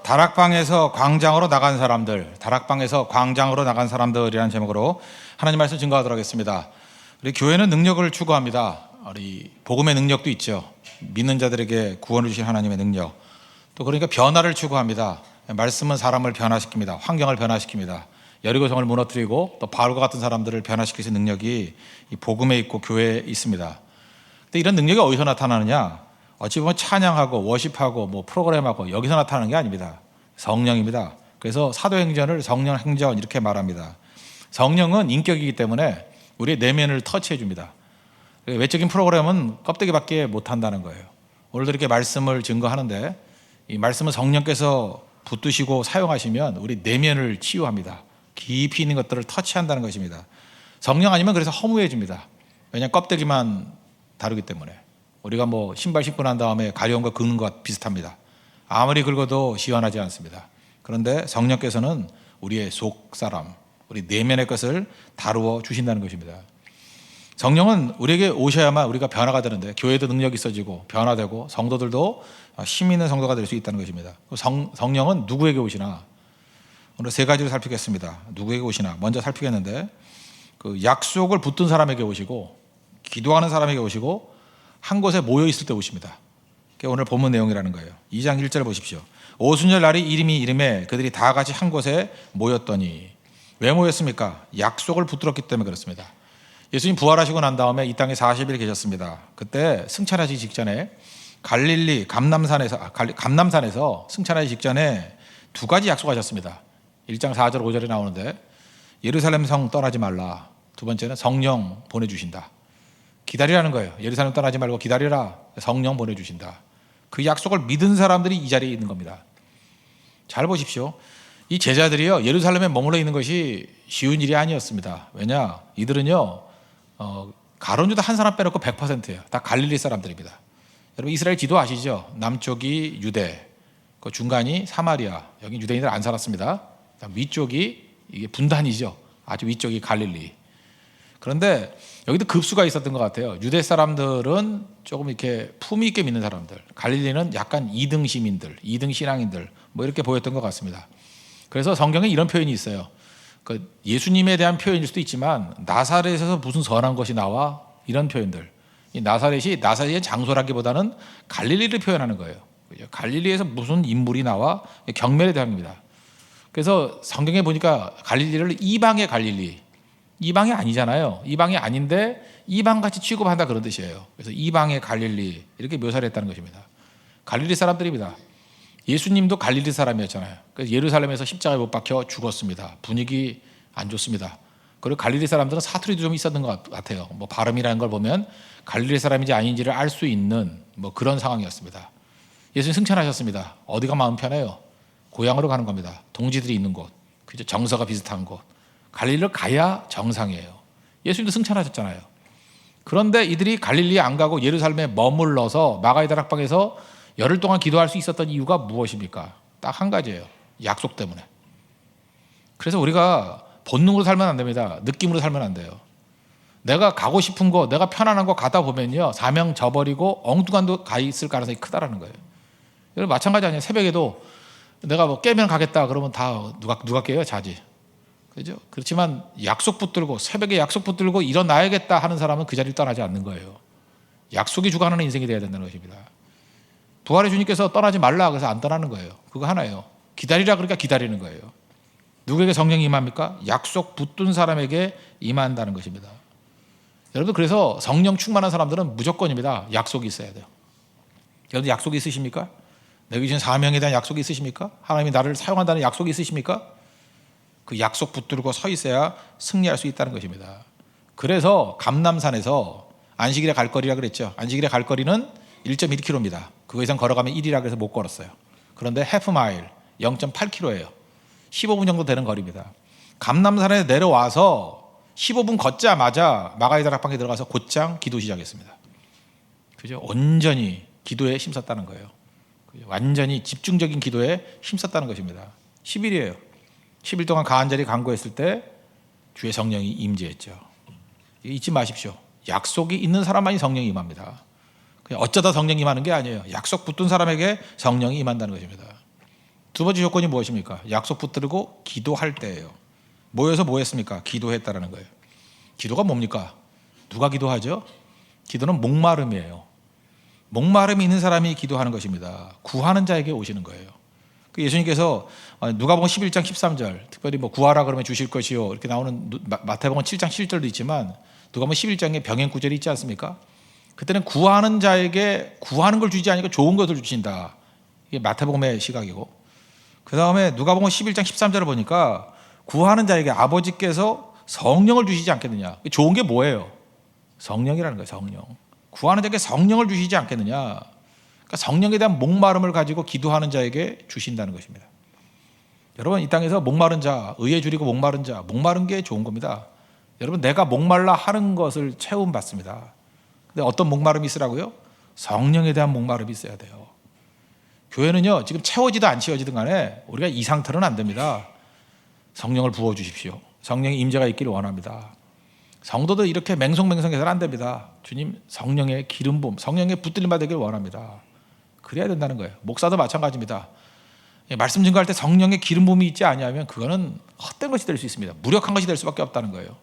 다락방에서 광장으로 나간 사람들, 다락방에서 광장으로 나간 사람들이라는 제목으로 하나님 말씀 증거하도록 하겠습니다. 우리 교회는 능력을 추구합니다. 우리 복음의 능력도 있죠. 믿는 자들에게 구원을 주신 하나님의 능력. 또 그러니까 변화를 추구합니다. 말씀은 사람을 변화시킵니다. 환경을 변화시킵니다. 여리고성을 무너뜨리고 또 바울과 같은 사람들을 변화시킬 수 있는 능력이 이 복음에 있고 교회에 있습니다. 근데 이런 능력이 어디서 나타나느냐? 어찌 보면 찬양하고 워십하고 프로그램하고 여기서 나타나는 게 아닙니다. 성령입니다. 그래서 사도행전을 성령행전 이렇게 말합니다. 성령은 인격이기 때문에 우리의 내면을 터치해 줍니다. 외적인 프로그램은 껍데기밖에 못한다는 거예요. 오늘도 이렇게 말씀을 증거하는데 이 말씀은 성령께서 붙드시고 사용하시면 우리 내면을 치유합니다. 깊이 있는 것들을 터치한다는 것입니다. 성령 아니면 그래서 허무해집니다. 왜냐하면 껍데기만 다루기 때문에. 우리가 신발 신고 난 다음에 가려운 거 긁는 것 비슷합니다. 아무리 긁어도 시원하지 않습니다. 그런데 성령께서는 우리의 속사람, 우리 내면의 것을 다루어 주신다는 것입니다. 성령은 우리에게 오셔야만 우리가 변화가 되는데 교회도 능력이 있어지고 변화되고 성도들도 힘 있는 성도가 될 수 있다는 것입니다. 성령은 누구에게 오시나? 오늘 세 가지를 살피겠습니다. 누구에게 오시나? 먼저 살피겠는데 그 약속을 붙든 사람에게 오시고 기도하는 사람에게 오시고 한 곳에 모여 있을 때 오십니다. 그게 오늘 본문 내용이라는 거예요. 2장 1절 보십시오. 오순절 날이 이름에 그들이 다 같이 한 곳에 모였더니 왜 모였습니까? 약속을 붙들었기 때문에 그렇습니다. 예수님 부활하시고 난 다음에 이 땅에 40일 계셨습니다. 그때 승천하시기 직전에 갈릴리 감남산에서 승천하시기 직전에 두 가지 약속하셨습니다. 1장 4절 5절에 나오는데 예루살렘 성 떠나지 말라. 두 번째는 성령 보내주신다. 기다리라는 거예요. 예루살렘 떠나지 말고 기다리라. 성령 보내주신다. 그 약속을 믿은 사람들이 이 자리에 있는 겁니다. 잘 보십시오. 이 제자들이요 예루살렘에 머물러 있는 것이 쉬운 일이 아니었습니다. 왜냐? 이들은요 가론유다 한 사람 빼놓고 100%예요. 다 갈릴리 사람들입니다. 여러분 이스라엘 지도 아시죠? 남쪽이 유대, 그 중간이 사마리아. 여기 유대인들 안 살았습니다. 위쪽이 이게 분단이죠. 아주 위쪽이 갈릴리. 그런데 여기도 급수가 있었던 것 같아요. 유대 사람들은 조금 이렇게 품위 있게 믿는 사람들, 갈릴리는 약간 2등 시민들, 2등 신앙인들 이렇게 보였던 것 같습니다. 그래서 성경에 이런 표현이 있어요. 그 예수님에 대한 표현일 수도 있지만 나사렛에서 무슨 선한 것이 나와 이런 표현들. 이 나사렛의 장소라기보다는 갈릴리를 표현하는 거예요. 갈릴리에서 무슨 인물이 나와 경멸에 대한 겁니다. 그래서 성경에 보니까 갈릴리를 이방의 갈릴리. 이방이 아니잖아요. 이방이 아닌데 이방같이 취급한다 그런 뜻이에요. 그래서 이방의 갈릴리 이렇게 묘사를 했다는 것입니다. 갈릴리 사람들입니다. 예수님도 갈릴리 사람이었잖아요. 그래서 예루살렘에서 십자가에 못 박혀 죽었습니다. 분위기 안 좋습니다. 그리고 갈릴리 사람들은 사투리도 좀 있었던 것 같아요. 발음이라는 걸 보면 갈릴리 사람인지 아닌지를 알 수 있는 그런 상황이었습니다. 예수님 승천하셨습니다. 어디가 마음 편해요? 고향으로 가는 겁니다. 동지들이 있는 곳, 그죠? 정서가 비슷한 곳. 갈릴리를 가야 정상이에요. 예수님도 승천하셨잖아요. 그런데 이들이 갈릴리에 안 가고 예루살렘에 머물러서 마가의 다락방에서 열흘 동안 기도할 수 있었던 이유가 무엇입니까? 딱 한 가지예요. 약속 때문에. 그래서 우리가 본능으로 살면 안 됩니다. 느낌으로 살면 안 돼요. 내가 가고 싶은 거, 내가 편안한 거 가다 보면요, 사명 저버리고 엉뚱한 데 가 있을 가능성이 크다라는 거예요. 여러분 마찬가지 아니에요. 새벽에도 내가 깨면 가겠다 그러면 다 누가 깨요? 자지. 그죠? 그렇지만 약속 붙들고 새벽에 약속 붙들고 일어나야겠다 하는 사람은 그 자리를 떠나지 않는 거예요. 약속이 주관하는 인생이 돼야 된다는 것입니다. 부활의 주님께서 떠나지 말라 그래서 안 떠나는 거예요. 그거 하나예요. 기다리라 그러니까 기다리는 거예요. 누구에게 성령이 임합니까? 약속 붙든 사람에게 임한다는 것입니다. 여러분 그래서 성령 충만한 사람들은 무조건입니다. 약속이 있어야 돼요. 여러분 약속이 있으십니까? 내게 주신 사명에 대한 약속이 있으십니까? 하나님이 나를 사용한다는 약속이 있으십니까? 그 약속 붙들고 서 있어야 승리할 수 있다는 것입니다. 그래서 감남산에서 안식일에 갈 거리라 그랬죠. 안식일에 갈 거리는 1.1km입니다. 그거 이상 걸어가면 1이라 그래서 못 걸었어요. 그런데 해프 마일 0.8km예요. 15분 정도 되는 거리입니다. 감남산에 내려와서 15분 걷자마자 마가의 다락방에 들어가서 곧장 기도 시작했습니다. 그죠? 온전히 기도에 힘썼다는 거예요. 완전히 집중적인 기도에 힘썼다는 것입니다. 10일이에요. 10일 동안 간절히 간구했을 때 주의 성령이 임재했죠. 잊지 마십시오. 약속이 있는 사람만이 성령이 임합니다. 그냥 어쩌다 성령이 임하는 게 아니에요. 약속 붙든 사람에게 성령이 임한다는 것입니다. 두 번째 조건이 무엇입니까? 약속 붙들고 기도할 때예요. 모여서 뭐 했습니까? 기도했다라는 거예요. 기도가 뭡니까? 누가 기도하죠? 기도는 목마름이에요. 목마름이 있는 사람이 기도하는 것입니다. 구하는 자에게 오시는 거예요. 예수님께서 누가복음 11장 13절, 특별히 뭐 구하라 그러면 주실 것이요 이렇게 나오는 마태복음 7장 7절도 있지만 누가복음 11장에 병행 구절이 있지 않습니까? 그때는 구하는 자에게 구하는 걸 주지 않으니까 좋은 것을 주신다. 이게 마태복음의 시각이고, 그 다음에 누가복음 11장 13절을 보니까 구하는 자에게 아버지께서 성령을 주시지 않겠느냐. 좋은 게 뭐예요? 성령이라는 거예요. 성령. 구하는 자에게 성령을 주시지 않겠느냐. 그러니까 성령에 대한 목마름을 가지고 기도하는 자에게 주신다는 것입니다. 여러분, 이 땅에서 목마른 자, 의에 줄이고 목마른 자, 목마른 게 좋은 겁니다. 여러분, 내가 목말라 하는 것을 체험받습니다. 근데 어떤 목마름이 있으라고요? 성령에 대한 목마름이 있어야 돼요. 교회는요, 지금 채워지든 안 채워지든 간에 우리가 이 상태로는 안 됩니다. 성령을 부어주십시오. 성령의 임재가 있기를 원합니다. 성도들 이렇게 맹송맹송해서는 안 됩니다. 주님, 성령의 기름 부음, 성령의 붙들림 받기를 원합니다. 그래야 된다는 거예요. 목사도 마찬가지입니다. 말씀 증거할 때 성령의 기름 부음이 있지 아니하면 그거는 헛된 것이 될 수 있습니다. 무력한 것이 될 수밖에 없다는 거예요.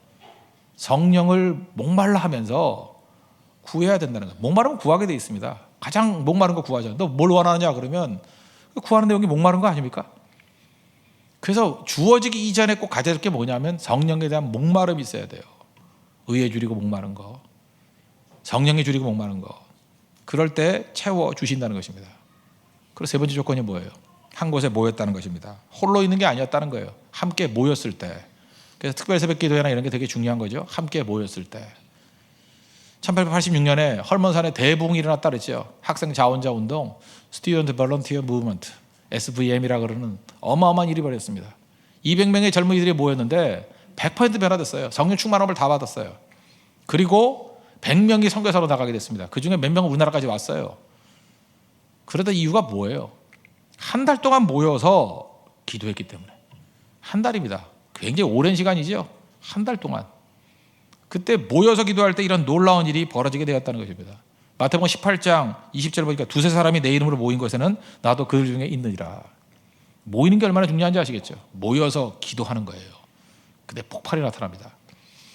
성령을 목말라 하면서 구해야 된다는 거예요. 목마르면 구하게 돼 있습니다. 가장 목마른 거 구하자. 너 뭘 원하느냐 그러면 구하는 내용이 목마른 거 아닙니까? 그래서 주어지기 이전에 꼭 가져야 될 게 뭐냐면 성령에 대한 목마름이 있어야 돼요. 의에 줄이고 목마른 거, 성령에 줄이고 목마른 거. 그럴 때 채워 주신다는 것입니다. 그리고 세 번째 조건이 뭐예요? 한 곳에 모였다는 것입니다. 홀로 있는 게 아니었다는 거예요. 함께 모였을 때. 그래서 특별 새벽 기도회나 이런 게 되게 중요한 거죠. 함께 모였을 때. 1886년에 헐먼산에 대부흥이 일어났다 그랬죠. 학생 자원자 운동, Student Volunteer Movement, SVM이라고 그러는 어마어마한 일이 벌어졌습니다. 200명의 젊은이들이 모였는데 100% 변화됐어요. 성령 충만함을 다 받았어요. 그리고 100명이 선교사로 나가게 됐습니다. 그중에 몇 명은 우리나라까지 왔어요. 그러다 이유가 뭐예요? 한 달 동안 모여서 기도했기 때문에. 한 달입니다. 굉장히 오랜 시간이죠. 한 달 동안. 그때 모여서 기도할 때 이런 놀라운 일이 벌어지게 되었다는 것입니다. 마태복음 18장 20절 보니까 두세 사람이 내 이름으로 모인 곳에는 나도 그들 중에 있느니라. 모이는 게 얼마나 중요한지 아시겠죠? 모여서 기도하는 거예요. 그때 폭발이 나타납니다.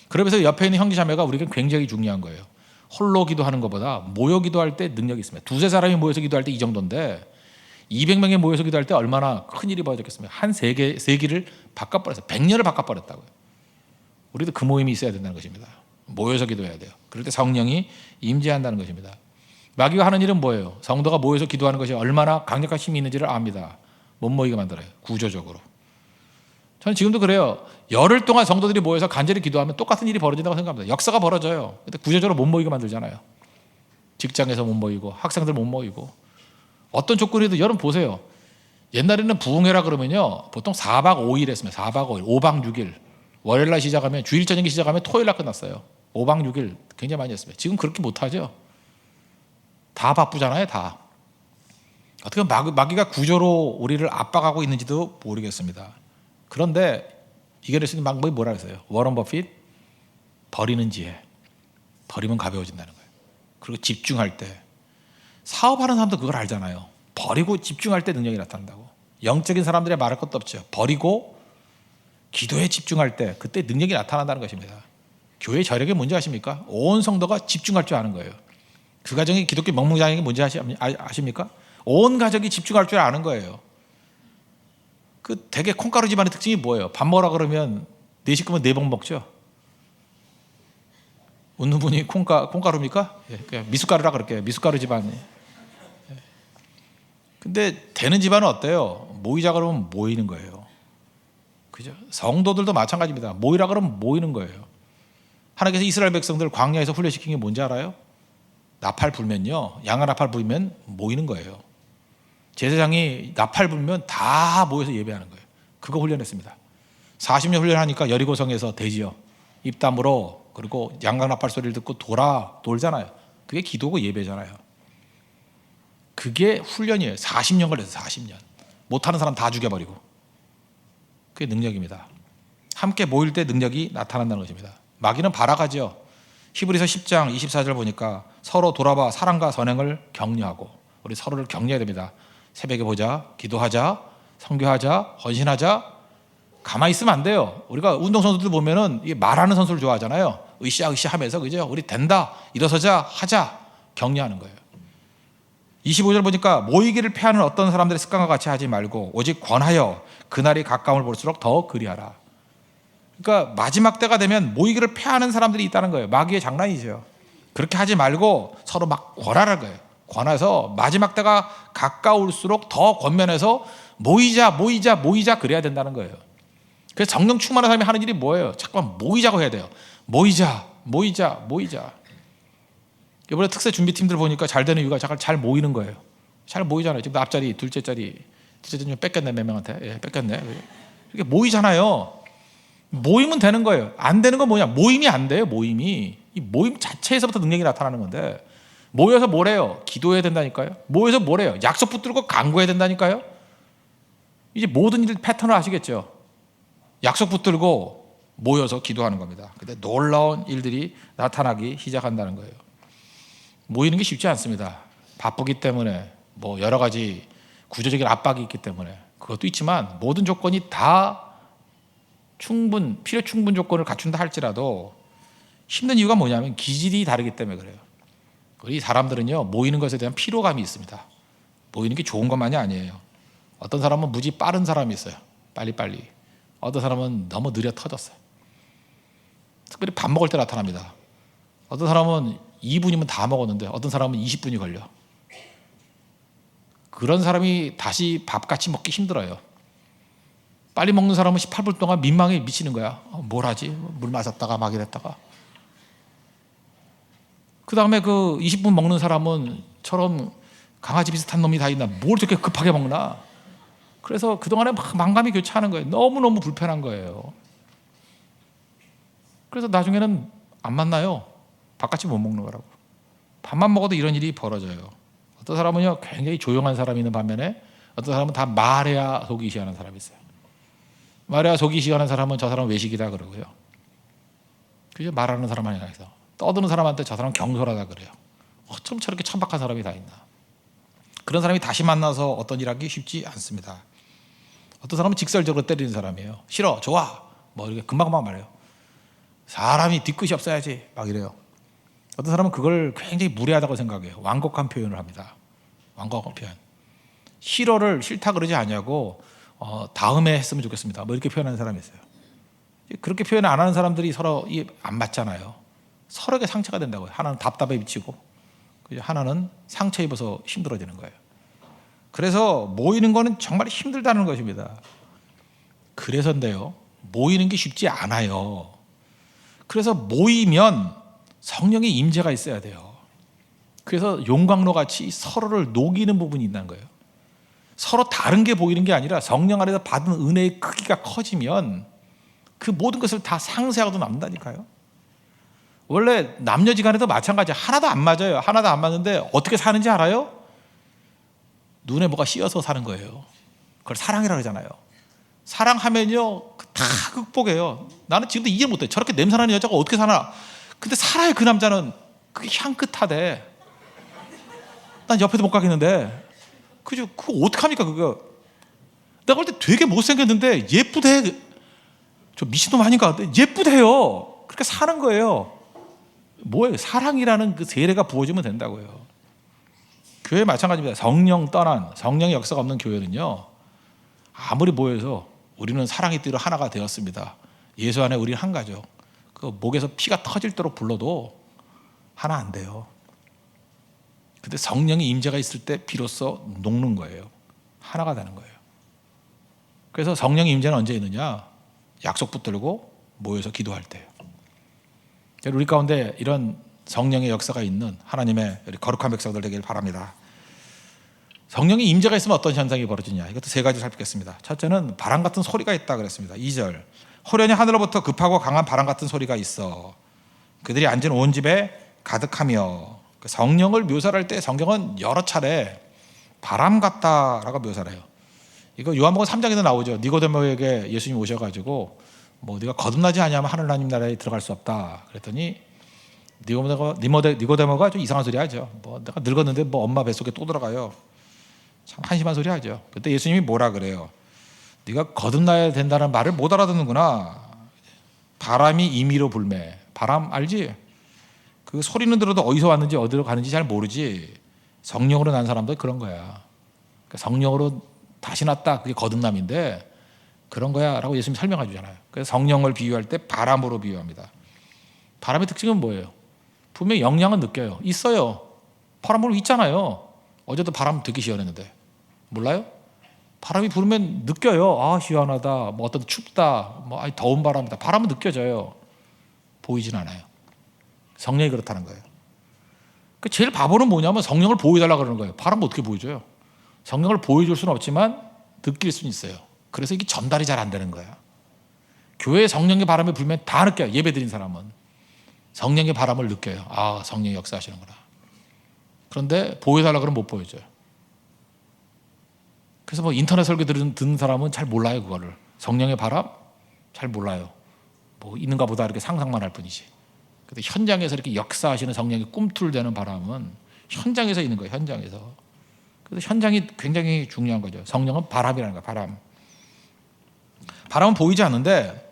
그러면서 옆에 있는 형제자매가 우리에게 굉장히 중요한 거예요. 홀로 기도하는 것보다 모여 기도할 때 능력이 있습니다. 두세 사람이 모여서 기도할 때 이 정도인데 200명이 모여서 기도할 때 얼마나 큰 일이 벌어졌겠습니까? 한 세기를 바꿔버렸어요. 100년을 바꿔버렸다고요. 우리도 그 모임이 있어야 된다는 것입니다. 모여서 기도해야 돼요. 그럴 때 성령이 임재한다는 것입니다. 마귀가 하는 일은 뭐예요? 성도가 모여서 기도하는 것이 얼마나 강력한 힘이 있는지를 압니다. 못 모이게 만들어요. 구조적으로. 저는 지금도 그래요. 열흘 동안 성도들이 모여서 간절히 기도하면 똑같은 일이 벌어진다고 생각합니다. 역사가 벌어져요. 근데 구조적으로 못 모이게 만들잖아요. 직장에서 못 모이고 학생들 못 모이고 어떤 조건이든 여러분 보세요. 옛날에는 부흥회라 그러면요 보통 4박 5일 했습니다. 4박 5일, 5박 6일. 월요일날 시작하면 주일 저녁에 시작하면 토요일날 끝났어요. 5박 6일 굉장히 많이 했습니다. 지금 그렇게 못하죠. 다 바쁘잖아요. 다. 어떻게 마귀가 구조로 우리를 압박하고 있는지도 모르겠습니다. 그런데 이겨낼 수 있는 방법이 뭐라 그랬어요? 워런 버핏, 버리는 지혜. 버리면 가벼워진다는 거예요. 그리고 집중할 때. 사업하는 사람도 그걸 알잖아요. 버리고 집중할 때 능력이 나타난다고. 영적인 사람들의 말할 것도 없죠. 버리고 기도에 집중할 때 그때 능력이 나타난다는 것입니다. 교회 저력이 뭔지 아십니까? 온 성도가 집중할 줄 아는 거예요. 그 가정이 기독교 명문장이 뭔지 아십니까? 온 가족이 집중할 줄 아는 거예요. 그 되게 콩가루 집안의 특징이 뭐예요? 밥 먹으라 그러면 네 식구면 네 번 먹죠. 웃는 분이 콩가루입니까? 예, 그냥 미숫가루라 그럴게요. 미숫가루 집안이. 근데 되는 집안은 어때요? 모이자 그러면 모이는 거예요. 그죠? 성도들도 마찬가지입니다. 모이라 그러면 모이는 거예요. 하나님께서 이스라엘 백성들 광야에서 훈련시킨 게 뭔지 알아요? 나팔 불면요. 양아 나팔 불면 모이는 거예요. 제사장이 나팔 불면 다 모여서 예배하는 거예요. 그거 훈련했습니다. 40년 훈련하니까 여리고성에서 되지요. 입담으로 그리고 양각 나팔 소리를 듣고 돌잖아요. 그게 기도고 예배잖아요. 그게 훈련이에요. 40년 걸렸어요. 40년. 못하는 사람 다 죽여버리고. 그게 능력입니다. 함께 모일 때 능력이 나타난다는 것입니다. 마귀는 발악하죠. 히브리서 10장 24절 보니까 서로 돌아봐 사랑과 선행을 격려하고 우리 서로를 격려해야 됩니다. 새벽에 보자, 기도하자, 선교하자, 헌신하자. 가만히 있으면 안 돼요. 우리가 운동선수들 보면은 말하는 선수를 좋아하잖아요. 으쌰 하면서, 그죠? 우리 된다, 일어서자, 하자, 격려하는 거예요. 25절 보니까 모이기를 패하는 어떤 사람들의 습관과 같이 하지 말고 오직 권하여 그날이 가까움을 볼수록 더 그리하라. 그러니까 마지막 때가 되면 모이기를 패하는 사람들이 있다는 거예요. 마귀의 장난이죠. 그렇게 하지 말고 서로 막 권하라는 거예요. 권해서 마지막 때가 가까울수록 더 권면해서 모이자 그래야 된다는 거예요. 그래서 성령 충만한 사람이 하는 일이 뭐예요? 자꾸만 모이자고 해야 돼요. 모이자. 이번에 특세 준비팀들 보니까 잘 되는 이유가 잘 모이는 거예요. 잘 모이잖아요. 지금 앞자리, 둘째 자리 좀 뺏겼네, 몇 명한테. 뺏겼네. 이렇게 모이잖아요. 모이면 되는 거예요. 안 되는 건 뭐냐? 모임이 안 돼요. 이 모임 자체에서부터 능력이 나타나는 건데, 모여서 뭐래요? 기도해야 된다니까요. 모여서 뭐래요? 약속 붙들고 간구해야 된다니까요. 이제 모든 일 패턴을 아시겠죠? 약속 붙들고 모여서 기도하는 겁니다. 근데 놀라운 일들이 나타나기 시작한다는 거예요. 모이는 게 쉽지 않습니다. 바쁘기 때문에, 뭐 여러 가지 구조적인 압박이 있기 때문에, 그것도 있지만 모든 조건이 다 필요 충분 조건을 갖춘다 할지라도 힘든 이유가 뭐냐면 기질이 다르기 때문에 그래요. 우리 사람들은요, 모이는 것에 대한 피로감이 있습니다. 모이는 게 좋은 것만이 아니에요. 어떤 사람은 무지 빠른 사람이 있어요. 빨리빨리. 어떤 사람은 너무 느려 터졌어요. 특별히 밥 먹을 때 나타납니다. 어떤 사람은 2분이면 다 먹었는데 어떤 사람은 20분이 걸려. 그런 사람이 다시 밥 같이 먹기 힘들어요. 빨리 먹는 사람은 18분 동안 민망해 미치는 거야. 뭘 하지? 물 마셨다가 막 이랬다가. 그 다음에 그 20분 먹는 사람은 처럼 강아지 비슷한 놈이 다 있나? 뭘 저렇게 급하게 먹나? 그래서 그동안에 막 만감이 교차하는 거예요. 너무너무 불편한 거예요. 그래서 나중에는 안 만나요. 밥같이 못 먹는 거라고. 밥만 먹어도 이런 일이 벌어져요. 어떤 사람은요, 굉장히 조용한 사람이 있는 반면에 어떤 사람은 다 말해야 속이 시원한 사람이 있어요. 말해야 속이 시원한 사람은 저 사람은 외식이다 그러고요. 그죠? 말하는 사람 아니라 해서 떠드는 사람한테 저 사람은 경솔하다 그래요. 어쩜 저렇게 천박한 사람이 다 있나. 그런 사람이 다시 만나서 어떤 일 하기 쉽지 않습니다. 어떤 사람은 직설적으로 때리는 사람이에요. 싫어, 좋아, 뭐 이렇게 금방금방 말해요. 사람이 뒤끝이 없어야지 막 이래요. 어떤 사람은 그걸 굉장히 무례하다고 생각해요. 완곡한 표현을 합니다. 완곡한 표현. 싫어를 싫다 그러지 않냐고 다음에 했으면 좋겠습니다. 뭐 이렇게 표현하는 사람이 있어요. 그렇게 표현 안 하는 사람들이 서로 안 맞잖아요. 서로에게 상처가 된다고요. 하나는 답답해 미치고 하나는 상처 입어서 힘들어지는 거예요. 그래서 모이는 거는 정말 힘들다는 것입니다. 그래서인데요, 모이는 게 쉽지 않아요. 그래서 모이면 성령의 임재가 있어야 돼요. 그래서 용광로 같이 서로를 녹이는 부분이 있는 거예요. 서로 다른 게 보이는 게 아니라 성령 안에서 받은 은혜의 크기가 커지면 그 모든 것을 다 상쇄하고도 남는다니까요. 원래 남녀지간에도 마찬가지예요. 하나도 안 맞아요. 하나도 안 맞는데 어떻게 사는지 알아요? 눈에 뭐가 씌어서 사는 거예요. 그걸 사랑이라고 하잖아요. 사랑하면요 다 극복해요. 나는 지금도 이해 못해. 저렇게 냄새나는 여자가 어떻게 사나. 근데 살아요. 그 남자는 그게 향긋하대. 난 옆에도 못 가겠는데. 그죠? 그거 어떡합니까 그거. 내가 볼 때 되게 못생겼는데 예쁘대. 저 미친놈 아닌가? 예쁘대요. 그렇게 사는 거예요. 뭐예요? 사랑이라는 그 세례가 부어지면 된다고요. 교회 마찬가지입니다. 성령 떠난, 성령의 역사가 없는 교회는요, 아무리 모여서 우리는 사랑의 띠로 하나가 되었습니다. 예수 안에 우리는 한 가죠. 그 목에서 피가 터질도록 불러도 하나 안 돼요. 근데 성령의 임재가 있을 때 비로소 녹는 거예요. 하나가 되는 거예요. 그래서 성령의 임재는 언제 있느냐? 약속 붙들고 모여서 기도할 때예요. 우리 가운데 이런 성령의 역사가 있는 하나님의 거룩한 백성들 되길 바랍니다. 성령의 임재가 있으면 어떤 현상이 벌어지냐? 이것도 세 가지 살피겠습니다. 첫째는 바람 같은 소리가 있다 그랬습니다. 2절, 호련히 하늘로부터 급하고 강한 바람 같은 소리가 있어 그들이 앉은 온 집에 가득하며. 성령을 묘사할 때 성경은 여러 차례 바람 같다라고 묘사를 해요. 이거 요한복음 3장에도 나오죠. 니고데모에게 예수님 오셔가지고 뭐 네가 거듭나지 않으면 하늘나님 나라에 들어갈 수 없다 그랬더니 니고데모가 좀 이상한 소리 하죠. 뭐 내가 늙었는데 뭐 엄마 뱃속에 또 들어가요. 참 한심한 소리 하죠. 그때 예수님이 뭐라 그래요? 네가 거듭나야 된다는 말을 못 알아듣는구나. 바람이 임의로 불매. 바람 알지? 그 소리는 들어도 어디서 왔는지 어디로 가는지 잘 모르지. 성령으로 난 사람도 그런 거야. 그러니까 성령으로 다시 났다. 그게 거듭남인데 그런 거야 라고 예수님이 설명해 주잖아요. 그래서 성령을 비유할 때 바람으로 비유합니다. 바람의 특징은 뭐예요? 분명히 영향은 느껴요. 있어요. 바람 불고 있잖아요. 어제도 바람 되게 시원했는데 몰라요? 바람이 불면 느껴요. 아 시원하다. 뭐 어떤 춥다. 뭐 더운 바람이다. 바람은 느껴져요. 보이진 않아요. 성령이 그렇다는 거예요. 그 제일 바보는 뭐냐면 성령을 보여달라고 그러는 거예요. 바람은 어떻게 보여줘요? 성령을 보여줄 수는 없지만 느낄 수는 있어요. 그래서 이게 전달이 잘 안 되는 거야. 교회에 성령의 바람이 불면 다 느껴요. 예배 드린 사람은 성령의 바람을 느껴요. 아 성령이 역사하시는구나. 그런데 보여달라고 그러면 못 보여줘요. 그래서 뭐 인터넷 설교 듣는 사람은 잘 몰라요. 그거를 성령의 바람 잘 몰라요. 뭐 있는가 보다 이렇게 상상만 할 뿐이지. 근데 현장에서 이렇게 역사하시는 성령이 꿈틀대는 바람은 현장에서 있는 거예요. 현장에서. 그래서 현장이 굉장히 중요한 거죠. 성령은 바람이라는 거예요. 바람. 바람은 보이지 않는데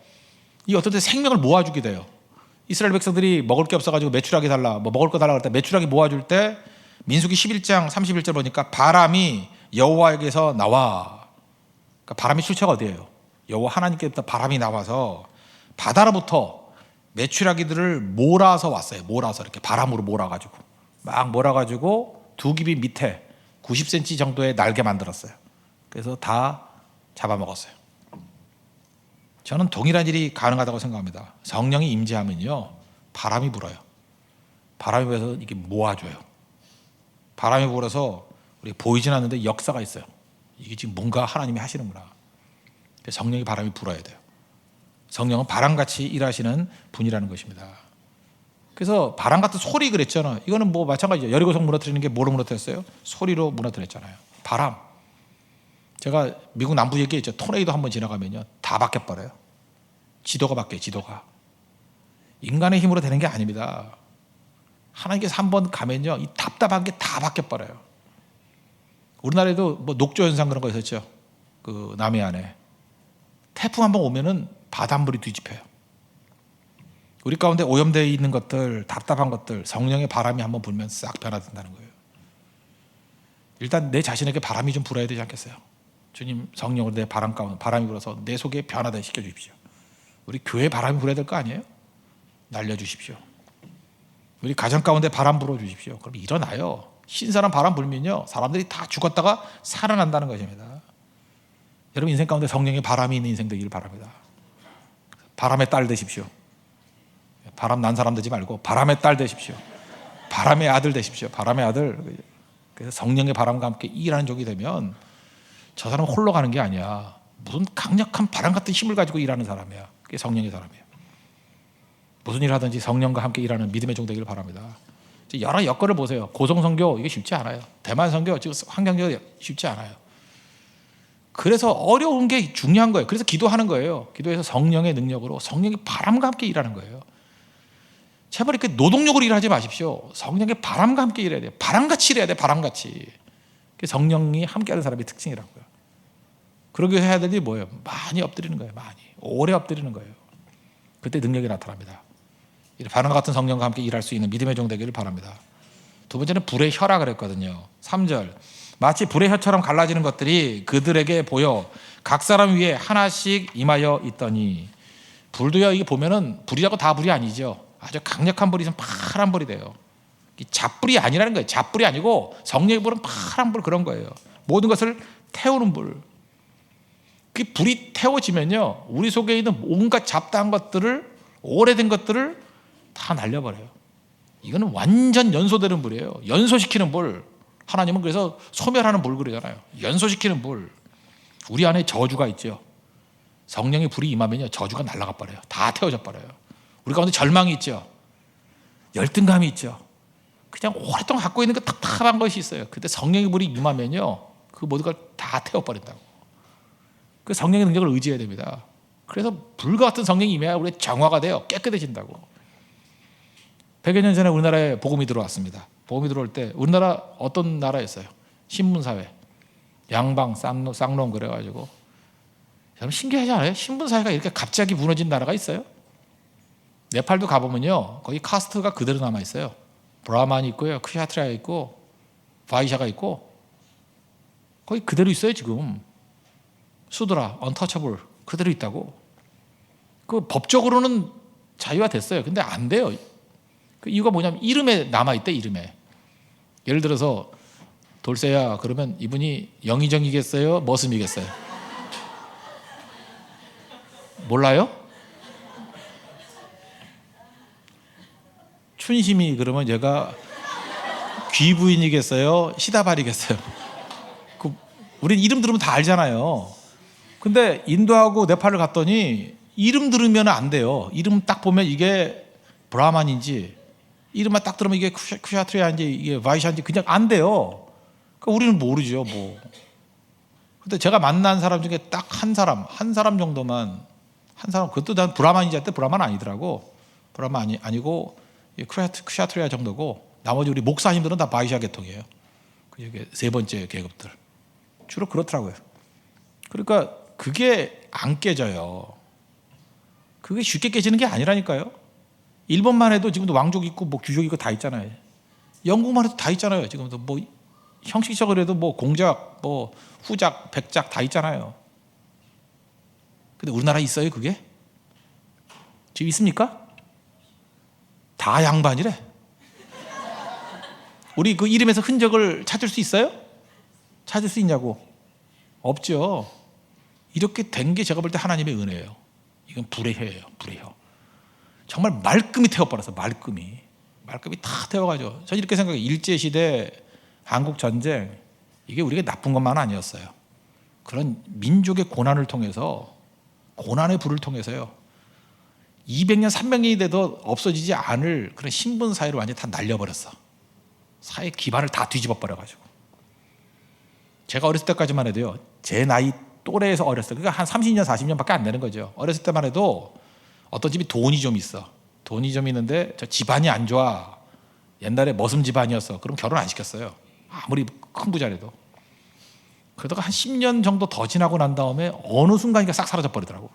이 어떤 때 생명을 모아주게 돼요. 이스라엘 백성들이 먹을 게 없어가지고 메추라기 달라, 뭐 먹을 거 달라 그럴 때 메추라기 모아줄 때 민수기 11장 31절 보니까 바람이 여호와에게서 나와. 그러니까 바람의 출처가 어디예요? 여호와 하나님께부터 바람이 나와서 바다로부터 메추라기들을 몰아서 왔어요. 몰아서 이렇게 바람으로 몰아가지고 막 몰아가지고 두 깊이 밑에 90cm 정도의 날개 만들었어요. 그래서 다 잡아먹었어요. 저는 동일한 일이 가능하다고 생각합니다. 성령이 임재하면요 바람이 불어요. 바람이 불어서 이게 모아줘요. 바람이 불어서 우리 보이진 않는데 역사가 있어요. 이게 지금 뭔가 하나님이 하시는구나. 성령이 바람이 불어야 돼요. 성령은 바람같이 일하시는 분이라는 것입니다. 그래서 바람 같은 소리 그랬잖아. 이거는 뭐 마찬가지죠. 여리고성 무너뜨리는 게 뭐로 무너뜨렸어요? 소리로 무너뜨렸잖아요. 바람. 제가 미국 남부 얘기했죠. 토네이도 한번 지나가면요 다 바뀌어버려요. 지도가 바뀌어요. 지도가. 인간의 힘으로 되는 게 아닙니다. 하나님께서 한번 가면요 이 답답한 게 다 바뀌어버려요. 우리나라에도 뭐 녹조 현상 그런 거 있었죠. 그 남해안에 태풍 한번 오면은 바닷물이 뒤집혀요. 우리 가운데 오염되어 있는 것들, 답답한 것들, 성령의 바람이 한번 불면 싹 변화된다는 거예요. 일단 내 자신에게 바람이 좀 불어야 되지 않겠어요? 주님 성령으로 내 바람 가운데 바람이 불어서 내 속에 변화되게 시켜주십시오. 우리 교회 바람이 불어야 될 거 아니에요? 날려주십시오. 우리 가정 가운데 바람 불어주십시오. 그럼 일어나요. 신선한 바람 불면요 사람들이 다 죽었다가 살아난다는 것입니다. 여러분 인생 가운데 성령의 바람이 있는 인생 되기를 바랍니다. 바람의 딸 되십시오. 바람 난 사람 되지 말고 바람의 딸 되십시오. 바람의 아들 되십시오. 바람의 아들. 그래서 성령의 바람과 함께 일하는 종이 되면 저 사람은 홀로 가는 게 아니야. 무슨 강력한 바람 같은 힘을 가지고 일하는 사람이야. 그게 성령의 사람이에요. 무슨 일 하든지 성령과 함께 일하는 믿음의 종 되기를 바랍니다. 여러 여건을 보세요. 고성선교 이게 쉽지 않아요. 대만 선교 지금 환경적으로 쉽지 않아요. 그래서 어려운 게 중요한 거예요. 그래서 기도하는 거예요. 기도해서 성령의 능력으로 성령의 바람과 함께 일하는 거예요. 제발 이렇게 노동력으로 일하지 마십시오. 성령의 바람과 함께 일해야 돼요. 바람같이 일해야 돼요. 바람같이. 성령이 함께하는 사람의 특징이라고요. 그러기 위해서 해야 될 일이 뭐예요? 많이 엎드리는 거예요. 많이. 오래 엎드리는 거예요. 그때 능력이 나타납니다. 바람과 같은 성령과 함께 일할 수 있는 믿음의 종 되기를 바랍니다. 두 번째는 불의 혀라 그랬거든요. 3절 마치 불의 혀처럼 갈라지는 것들이 그들에게 보여 각 사람 위에 하나씩 임하여 있더니 불도요 이게 보면은 불이라고 다 불이 아니죠. 아주 강력한 불이 있으면 파란 불이 돼요. 잡불이 아니라는 거예요. 잡불이 아니고 성령의 불은 파란 불 그런 거예요. 모든 것을 태우는 불. 그 불이 태워지면요 우리 속에 있는 온갖 잡다한 것들을 오래된 것들을 다 날려버려요. 이거는 완전 연소되는 불이에요. 연소시키는 불. 하나님은 그래서 소멸하는 불 그러잖아요. 연소시키는 불. 우리 안에 저주가 있죠. 성령의 불이 임하면요 저주가 날아가 버려요. 다 태워져 버려요. 우리 가운데 절망이 있죠. 열등감이 있죠. 그냥 오랫동안 갖고 있는 그 답답한 것이 있어요. 그때 성령의 불이 임하면요 그 모든 걸 다 태워버린다고. 그 성령의 능력을 의지해야 됩니다. 그래서 불과 같은 성령이 임해야 우리 정화가 돼요. 깨끗해진다고. 100여 년 전에 우리나라에 복음이 들어왔습니다. 복음이 들어올 때 우리나라 어떤 나라였어요? 신문사회 양방 쌍론 그래가지고 여러분 신기하지 않아요? 신분 사회가 이렇게 갑자기 무너진 나라가 있어요? 네팔도 가보면요, 거기 카스트가 그대로 남아 있어요. 브라만이 있고요, 크샤트리아가 있고, 바이샤가 있고, 거기 그대로 있어요 지금. 수드라, 언터처블 그대로 있다고. 그 법적으로는 자유화 됐어요. 근데 안 돼요. 그 이유가 뭐냐면 이름에 남아 있대. 이름에. 예를 들어서 돌쇠야 그러면 이분이 영의정이겠어요? 머슴이겠어요? 몰라요? 춘심이 그러면 얘가 귀부인이겠어요? 시다발이겠어요? 그 우린 이름 들으면 다 알잖아요. 근데 인도하고 네팔을 갔더니 이름 들으면 안 돼요. 이름 딱 보면 이게 브라만인지, 이름만 딱 들으면 이게 쿠샤트리아인지 이게 바이샤인지 그냥 안 돼요. 그러니까 우리는 모르죠 뭐. 근데 제가 만난 사람 중에 딱 한 사람 정도만, 한 사람, 그것도 난 브라만인지 할때 브라만 아니더라고. 브라만 아니고 쿠샤트리아 정도고, 나머지 우리 목사님들은 다 바이샤 계통이에요. 그게 세 번째 계급들 주로 그렇더라고요. 그러니까 그게 안 깨져요. 그게 쉽게 깨지는 게 아니라니까요. 일본만 해도 지금도 왕족 있고 뭐 귀족 있고 다 있잖아요. 영국만 해도 다 있잖아요. 지금도 뭐 형식적으로 해도 뭐 공작, 뭐 후작, 백작 다 있잖아요. 근데 우리나라에 있어요 그게? 지금 있습니까? 다 양반이래. 우리 그 이름에서 흔적을 찾을 수 있어요? 찾을 수 있냐고? 없죠. 이렇게 된 게 제가 볼 때 하나님의 은혜예요. 이건 불의해예요. 불의혀. 정말 말끔히 태워버렸어. 말끔히 다 태워가지고. 저는 이렇게 생각해요. 일제시대 한국전쟁, 이게 우리가 나쁜 것만 아니었어요. 그런 민족의 고난을 통해서, 고난의 불을 통해서요, 200년 300년이 돼도 없어지지 않을 그런 신분 사회를 완전히 다 날려버렸어. 사회 기반을 다 뒤집어 버려가지고. 제가 어렸을 때까지만 해도요, 제 나이 또래에서 어렸어요. 그러니까 한 30년 40년밖에 안 되는 거죠. 어렸을 때만 해도 어떤 집이 돈이 좀 있어. 돈이 좀 있는데 저 집안이 안 좋아. 옛날에 머슴 집안이었어. 그럼 결혼 안 시켰어요. 아무리 큰 부자라도. 그러다가 한 10년 정도 더 지나고 난 다음에 어느 순간인가 싹 사라져 버리더라고.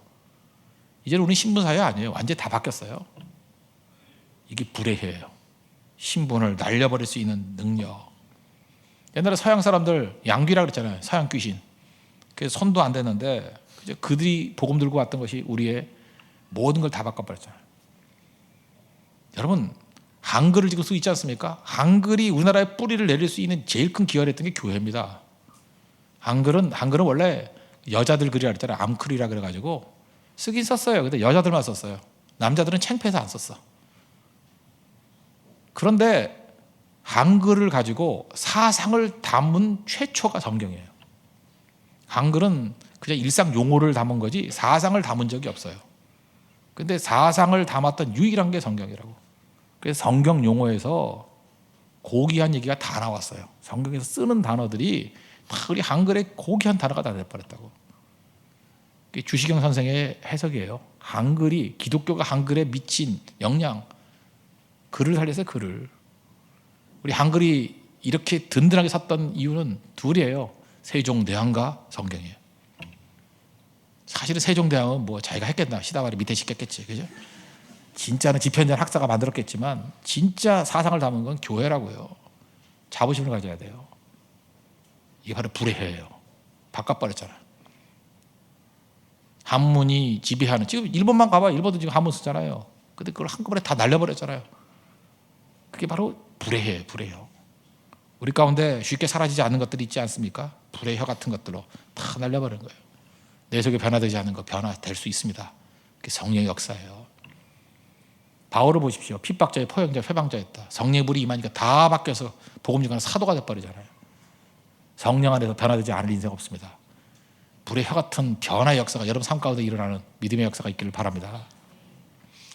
이제는 우리 신분사회 아니에요. 완전히 다 바뀌었어요. 이게 불의해요. 신분을 날려버릴 수 있는 능력. 옛날에 서양 사람들 양귀라 그랬잖아요. 서양 귀신. 그래서 손도 안 대는데 그들이 복음 들고 왔던 것이 우리의 모든 걸 다 바꿔버렸잖아요. 여러분, 한글을 지금 쓰고 있지 않습니까? 한글이 우리나라의 뿌리를 내릴 수 있는 제일 큰 기여를 했던 게 교회입니다. 한글은 원래 여자들 글이라 그랬잖아요. 암클이라 그래가지고 쓰긴 썼어요. 근데 여자들만 썼어요. 남자들은 창피해서 안 썼어. 그런데 한글을 가지고 사상을 담은 최초가 성경이에요. 한글은 그냥 일상 용어를 담은 거지 사상을 담은 적이 없어요. 근데 사상을 담았던 유일한 게 성경이라고. 그래서 성경 용어에서 고귀한 얘기가 다 나왔어요. 성경에서 쓰는 단어들이 다 우리 한글의 고귀한 단어가 다 돼버렸다고. 그게 주시경 선생의 해석이에요. 한글이, 기독교가 한글에 미친 영향, 글을 살려서 글을. 우리 한글이 이렇게 든든하게 섰던 이유는 둘이에요. 세종대왕과 성경이에요. 사실은 세종대왕은 뭐 자기가 했겠나, 시다발이 밑에 시켰겠지, 그죠? 진짜는 집현전 학사가 만들었겠지만 진짜 사상을 담은 건 교회라고요. 자부심을 가져야 돼요. 이게 바로 불의해예요. 바꿔버렸잖아요. 한문이 지배하는, 지금 일본만 가봐. 일본도 지금 한문 쓰잖아요. 근데 그걸 한꺼번에 다 날려버렸잖아요. 그게 바로 불의해예요. 불의혀. 우리 가운데 쉽게 사라지지 않는 것들이 있지 않습니까? 불의 혀 같은 것들로 다 날려버린 거예요. 내 속에 변화되지 않는 거 변화될 수 있습니다. 그게 성령의 역사예요. 바울을 보십시오. 핍박자에 포용자, 회방자였다. 성령의 불이 임하니까 다 바뀌어서 복음 전하는 사도가 돼버리잖아요. 성령 안에서 변화되지 않을 인생 없습니다. 불의 혀 같은 변화의 역사가 여러분 삶 가운데 일어나는 믿음의 역사가 있기를 바랍니다.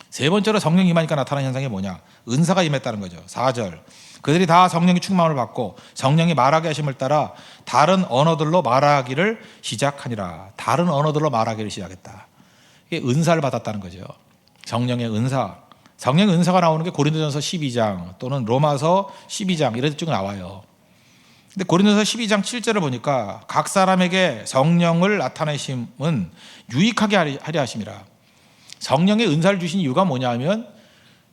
세 번째로 성령이 임하니까 나타나는 현상이 뭐냐? 은사가 임했다는 거죠. 4절. 그들이 다 성령의 충만을 받고 성령이 말하게 하심을 따라 다른 언어들로 말하기를 시작하니라. 다른 언어들로 말하기를 시작했다. 이게 은사를 받았다는 거죠. 성령의 은사. 성령의 은사가 나오는 게 고린도전서 12장 또는 로마서 12장 이런 데 쭉 나와요. 근데 고린도서 12장 7절을 보니까 각 사람에게 성령을 나타내심은 유익하게 하려 하심이라. 성령의 은사를 주신 이유가 뭐냐 하면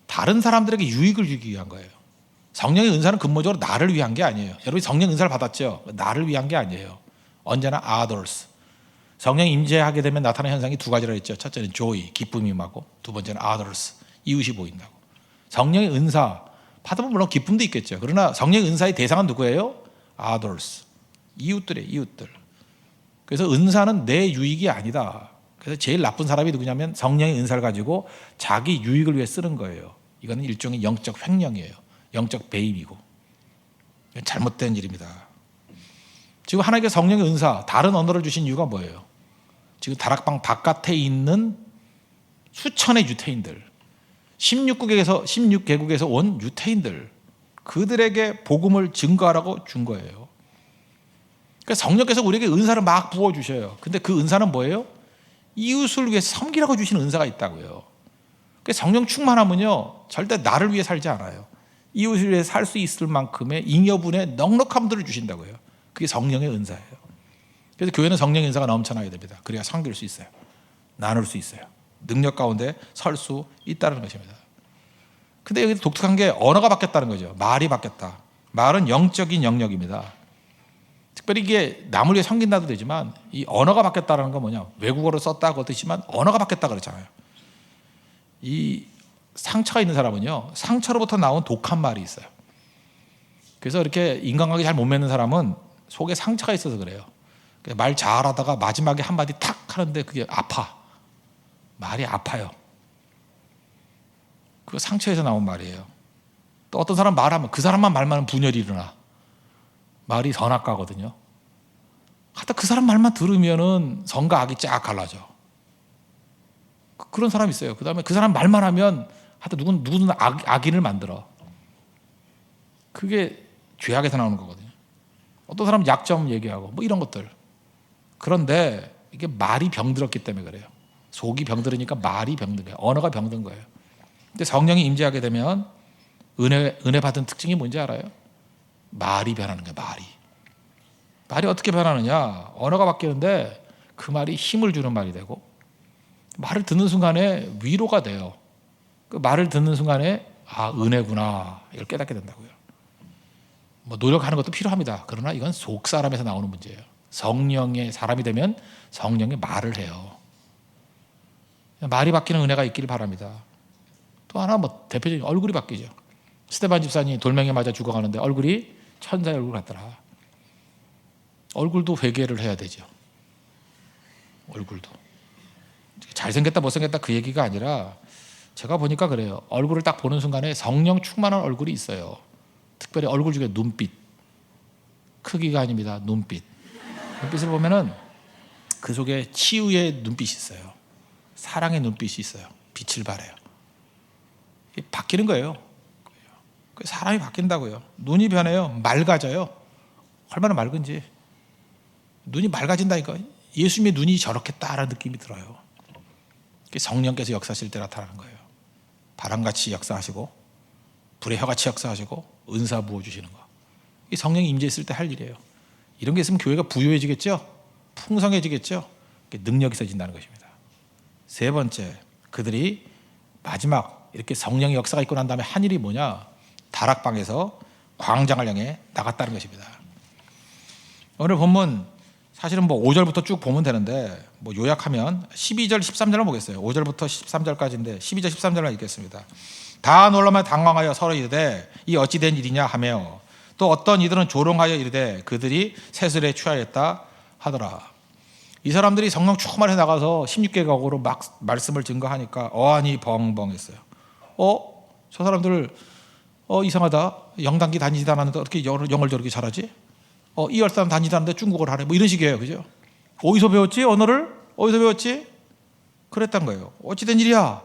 다른 사람들에게 유익을 주기 위한 거예요. 성령의 은사는 근본적으로 나를 위한 게 아니에요. 여러분이 성령 은사를 받았죠? 나를 위한 게 아니에요. 언제나 others. 성령이 임재하게 되면 나타나는 현상이 두 가지라 했죠. 첫째는 joy, 기쁨이 임하고, 두 번째는 others, 이웃이 보인다고. 성령의 은사 받으면 물론 기쁨도 있겠죠. 그러나 성령의 은사의 대상은 누구예요? others, 이웃들이에요. 이웃들. 그래서 은사는 내 유익이 아니다. 그래서 제일 나쁜 사람이 누구냐면 성령의 은사를 가지고 자기 유익을 위해 쓰는 거예요. 이거는 일종의 영적 횡령이에요. 영적 배임이고 잘못된 일입니다. 지금 하나님께 성령의 은사, 다른 언어를 주신 이유가 뭐예요? 지금 다락방 바깥에 있는 수천의 유태인들, 16개국에서 온 유태인들, 그들에게 복음을 증거하라고 준 거예요. 그러니까 성령께서 우리에게 은사를 막 부어주셔요. 근데 그 은사는 뭐예요? 이웃을 위해 섬기라고 주시는 은사가 있다고요. 그러니까 성령 충만하면요, 절대 나를 위해 살지 않아요. 이웃을 위해 살 수 있을 만큼의 잉여분의 넉넉함들을 주신다고요. 그게 성령의 은사예요. 그래서 교회는 성령의 은사가 넘쳐나야 됩니다. 그래야 섬길 수 있어요. 나눌 수 있어요. 능력 가운데 설 수 있다는 것입니다. 근데 여기 독특한 게 언어가 바뀌었다는 거죠. 말이 바뀌었다. 말은 영적인 영역입니다. 특별히 이게 남을 위해 섬긴다도 되지만 이 언어가 바뀌었다는 건 뭐냐, 외국어를 썼다고 뜻이지만 언어가 바뀌었다 그랬잖아요. 이 상처가 있는 사람은요, 상처로부터 나온 독한 말이 있어요. 그래서 이렇게 인간관계 잘 못 맺는 사람은 속에 상처가 있어서 그래요. 말 잘하다가 마지막에 한마디 탁 하는데 그게 아파. 말이 아파요. 그 상처에서 나온 말이에요. 또 어떤 사람 말하면 그 사람만 말만 하면 분열이 일어나. 말이 선악과거든요. 하여튼 그 사람 말만 들으면은 선과 악이 쫙 갈라져. 그런 사람이 있어요. 그 다음에 그 사람 말만 하면 하여튼 누구는 악인을 만들어. 그게 죄악에서 나오는 거거든요. 어떤 사람은 약점 얘기하고 뭐 이런 것들. 그런데 이게 말이 병들었기 때문에 그래요. 속이 병들으니까 말이 병든 거예요. 언어가 병든 거예요. 근데 성령이 임재하게 되면 은혜 받은 특징이 뭔지 알아요? 말이 변하는 거예요. 말이 어떻게 변하느냐? 언어가 바뀌는데 그 말이 힘을 주는 말이 되고, 말을 듣는 순간에 위로가 돼요. 그 말을 듣는 순간에 아, 은혜구나, 이걸 깨닫게 된다고요. 뭐 노력하는 것도 필요합니다. 그러나 이건 속 사람에서 나오는 문제예요. 성령의 사람이 되면 성령의 말을 해요. 말이 바뀌는 은혜가 있기를 바랍니다. 또 하나 뭐 대표적인 얼굴이 바뀌죠. 스데반 집사님 돌멩이에 맞아 죽어가는데 얼굴이 천사의 얼굴 같더라. 얼굴도 회개를 해야 되죠. 얼굴도 잘생겼다 못생겼다 그 얘기가 아니라 제가 보니까 그래요. 얼굴을 딱 보는 순간에 성령 충만한 얼굴이 있어요. 특별히 얼굴 중에 눈빛, 크기가 아닙니다. 눈빛을 보면은 그 속에 치유의 눈빛이 있어요. 사랑의 눈빛이 있어요. 빛을 발해요. 이게 바뀌는 거예요. 사람이 바뀐다고요. 눈이 변해요. 맑아져요. 얼마나 맑은지. 눈이 맑아진다니까. 예수님의 눈이 저렇겠다라는 느낌이 들어요. 성령께서 역사하실 때 나타나는 거예요. 바람같이 역사하시고 불의 혀같이 역사하시고 은사 부어주시는 거. 이 성령이 임재했을 때 할 일이에요. 이런 게 있으면 교회가 부유해지겠죠. 풍성해지겠죠. 능력이 있어진다는 것입니다. 세 번째, 그들이 마지막 이렇게 성령의 역사가 있고 난 다음에 한 일이 뭐냐, 다락방에서 광장을 향해 나갔다는 것입니다. 오늘 본문 사실은 뭐 5절부터 쭉 보면 되는데 뭐 요약하면 12절 13절을 보겠어요. 5절부터 13절까지인데 12절 13절만 읽겠습니다. 다 놀라며 당황하여 서로 이르되 이 어찌 된 일이냐 하며, 또 어떤 이들은 조롱하여 이르되 그들이 새술에 취하였다 하더라. 이 사람들이 성령 충만해 나가서 16개국으로 막 말씀을 증거하니까 어안이 벙벙했어요. 저 사람들 이상하다. 영단기 다니지도 않았는데 어떻게 영어를 저렇게 잘하지? 이열산 다니지도 않는데 중국어를 하네. 뭐 이런 식이에요. 그죠? 어디서 배웠지? 언어를? 어디서 배웠지? 그랬단 거예요. 어찌된 일이야?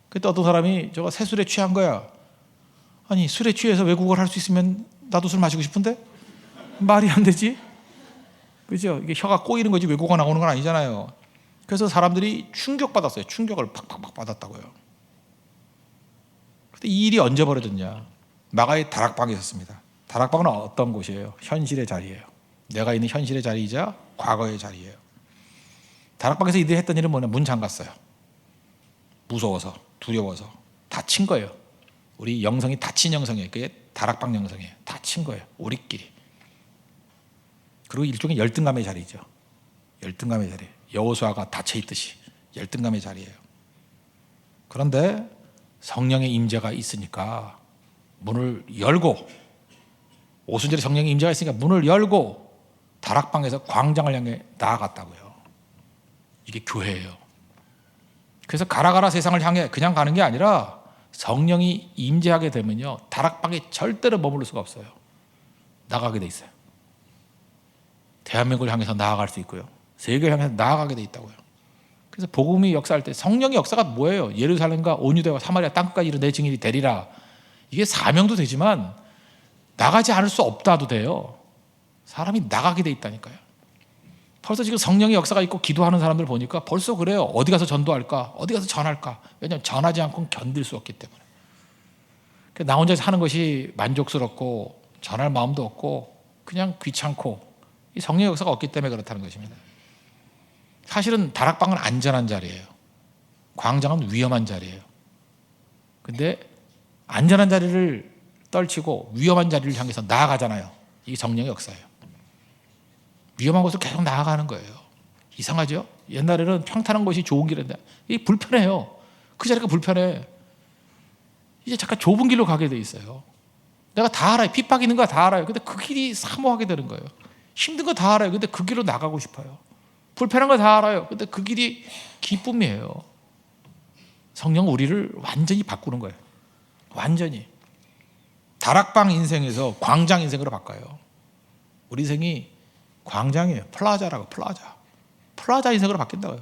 그때 어떤 사람이 저거 새 술에 취한 거야. 아니, 술에 취해서 외국어를 할 수 있으면 나도 술 마시고 싶은데? 말이 안 되지? 그죠? 이게 혀가 꼬이는 거지 외국어가 나오는 건 아니잖아요. 그래서 사람들이 충격받았어요. 충격을 팍팍팍 받았다고요. 근데 이 일이 언제 벌어졌냐? 마가의 다락방에 있었습니다. 다락방은 어떤 곳이에요? 현실의 자리예요. 내가 있는 현실의 자리이자 과거의 자리예요. 다락방에서 이들이 했던 일은 뭐냐? 문 잠갔어요. 무서워서, 두려워서 다친 거예요. 우리 영성이 다친 영성이에요. 그게 다락방 영성이에요. 다친 거예요. 우리끼리. 그리고 일종의 열등감의 자리죠. 열등감의 자리. 여호수아가 닫혀 있듯이 열등감의 자리예요. 그런데 성령의 임재가 있으니까 문을 열고, 오순절에 성령의 임재가 있으니까 문을 열고 다락방에서 광장을 향해 나아갔다고요. 이게 교회예요. 그래서 가라 세상을 향해 그냥 가는 게 아니라 성령이 임재하게 되면요, 다락방에 절대로 머무를 수가 없어요. 나가게 돼 있어요. 대한민국을 향해서 나아갈 수 있고요, 세계를 향해서 나아가게 돼 있다고요. 그래서 복음이 역사할 때 성령의 역사가 뭐예요? 예루살렘과 온 유대와 사마리아 땅끝까지 이르러 내 증인이 되리라. 이게 사명도 되지만 나가지 않을 수 없다도 돼요. 사람이 나가게 돼 있다니까요. 벌써 지금 성령의 역사가 있고 기도하는 사람들 보니까 벌써 그래요. 어디 가서 전도할까? 어디 가서 전할까? 왜냐하면 전하지 않고는 견딜 수 없기 때문에. 나 혼자 사는 것이 만족스럽고 전할 마음도 없고 그냥 귀찮고, 이 성령의 역사가 없기 때문에 그렇다는 것입니다. 사실은 다락방은 안전한 자리예요. 광장은 위험한 자리예요. 근데 안전한 자리를 떨치고 위험한 자리를 향해서 나아가잖아요. 이게 성령의 역사예요. 위험한 곳을 계속 나아가는 거예요. 이상하죠? 옛날에는 평탄한 곳이 좋은 길인데 이게 불편해요. 그 자리가 불편해. 이제 잠깐 좁은 길로 가게 돼 있어요. 내가 다 알아요. 핍박 있는 거 다 알아요. 근데 그 길이 사모하게 되는 거예요. 힘든 거 다 알아요. 근데 그 길로 나가고 싶어요. 불편한 거 다 알아요. 근데 그 길이 기쁨이에요. 성령은 우리를 완전히 바꾸는 거예요. 완전히. 다락방 인생에서 광장 인생으로 바꿔요. 우리 인생이 광장이에요. 플라자라고, 플라자 인생으로 바뀐다고요.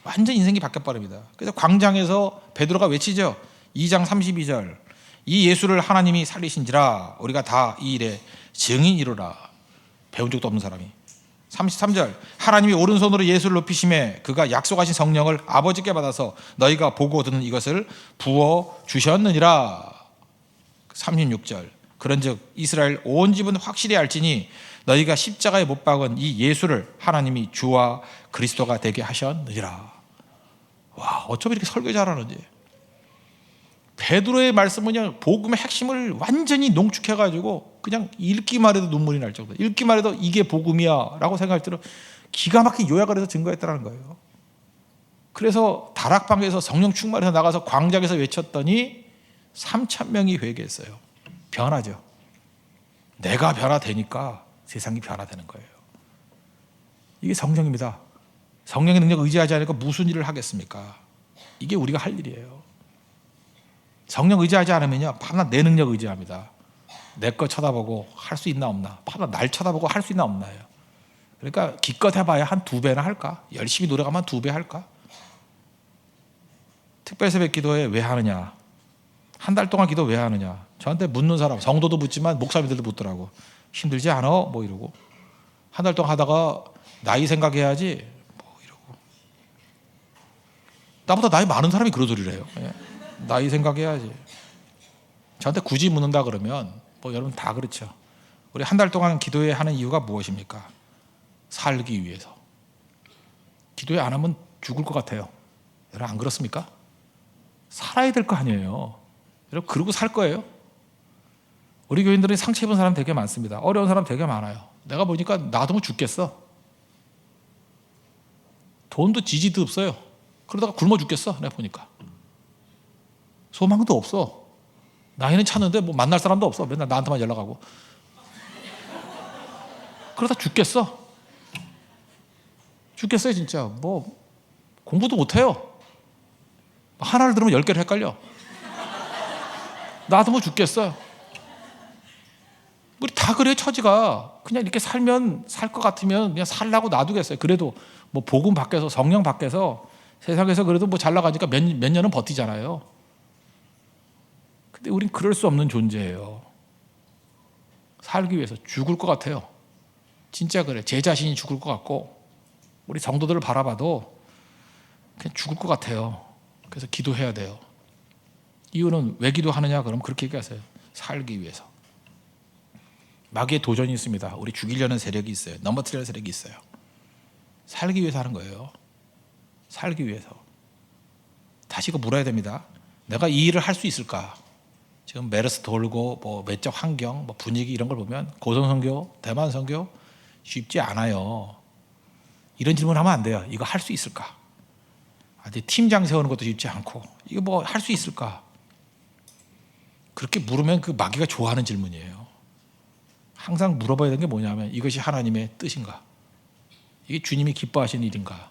완전 인생이 바뀌어버립니다. 그래서 광장에서 베드로가 외치죠. 2장 32절, 이 예수를 하나님이 살리신지라 우리가 다 이 일에 증인이로라. 배운 적도 없는 사람이. 33절, 하나님이 오른손으로 예수를 높이심에 그가 약속하신 성령을 아버지께 받아서 너희가 보고 듣는 이것을 부어 주셨느니라. 36절, 그런즉 이스라엘 온 집은 확실히 알지니 너희가 십자가에 못 박은 이 예수를 하나님이 주와 그리스도가 되게 하셨느니라. 와, 어쩜 이렇게 설교 잘하는지. 베드로의 말씀은 그냥 복음의 핵심을 완전히 농축해가지고 그냥 읽기만 해도 눈물이 날 정도, 읽기만 해도 이게 복음이야 라고 생각할 때로 기가 막힌 요약을 해서 증거했다는 거예요. 그래서 다락방에서 성령 충만해서 나가서 광장에서 외쳤더니 3,000명이 회개했어요. 변하죠. 내가 변화되니까 세상이 변화되는 거예요. 이게 성령입니다. 성령의 능력 의지하지 않으니까 무슨 일을 하겠습니까? 이게 우리가 할 일이에요. 성령 의지하지 않으면요, 밤낮 내 능력 의지합니다. 내 거 쳐다보고 할 수 있나 없나, 밤낮 날 쳐다보고 할 수 있나 없나요. 그러니까 기껏 해봐야 한 2배나 할까? 열심히 노력하면 2배 할까? 특별 새벽 기도회 왜 하느냐? 한 달 동안 기도 왜 하느냐? 저한테 묻는 사람, 성도도 묻지만 목사님들도 묻더라고. 힘들지 않아? 뭐 이러고. 한 달 동안 하다가 나이 생각해야지 뭐 이러고. 나보다 나이 많은 사람이 그런 소리를 해요. 예. 나이 생각해야지. 저한테 굳이 묻는다 그러면 뭐 여러분 다 그렇죠. 우리 한 달 동안 기도회 하는 이유가 무엇입니까? 살기 위해서. 기도회 안 하면 죽을 것 같아요. 여러분 안 그렇습니까? 살아야 될 거 아니에요. 여러분 그러고 살 거예요. 우리 교인들은 상처 입은 사람 되게 많습니다. 어려운 사람 되게 많아요. 내가 보니까 놔두면 죽겠어. 돈도 지지도 없어요. 그러다가 굶어 죽겠어. 내가 보니까. 소망도 없어. 나이는 찼는데 뭐 만날 사람도 없어. 맨날 나한테만 연락하고. 그러다 죽겠어. 죽겠어요 진짜. 뭐 공부도 못해요. 하나를 들으면 10개를 헷갈려. 나도 뭐 죽겠어요. 우리 다 그래요. 처지가. 그냥 이렇게 살면 살 것 같으면 그냥 살라고 놔두겠어요. 그래도 뭐 복음 밖에서, 성령 밖에서 세상에서 그래도 뭐 잘 나가니까 몇 년은 버티잖아요. 근데 우린 그럴 수 없는 존재예요. 살기 위해서 죽을 것 같아요. 진짜 그래. 제 자신이 죽을 것 같고 우리 성도들을 바라봐도 그냥 죽을 것 같아요. 그래서 기도해야 돼요. 이유는 왜 기도하느냐? 그럼 그렇게 얘기하세요. 살기 위해서. 마귀의 도전이 있습니다. 우리 죽이려는 세력이 있어요. 넘어뜨리려는 세력이 있어요. 살기 위해서 하는 거예요. 살기 위해서. 다시 이거 물어야 됩니다. 내가 이 일을 할 수 있을까? 지금 메르스 돌고 뭐 외적 환경, 뭐 분위기 이런 걸 보면 고성 선교, 대만 선교 쉽지 않아요. 이런 질문하면 안 돼요. 이거 할 수 있을까? 아직 팀장 세우는 것도 쉽지 않고 이거 뭐 할 수 있을까? 그렇게 물으면 그 마귀가 좋아하는 질문이에요. 항상 물어봐야 되는 게 뭐냐면 이것이 하나님의 뜻인가? 이게 주님이 기뻐하시는 일인가?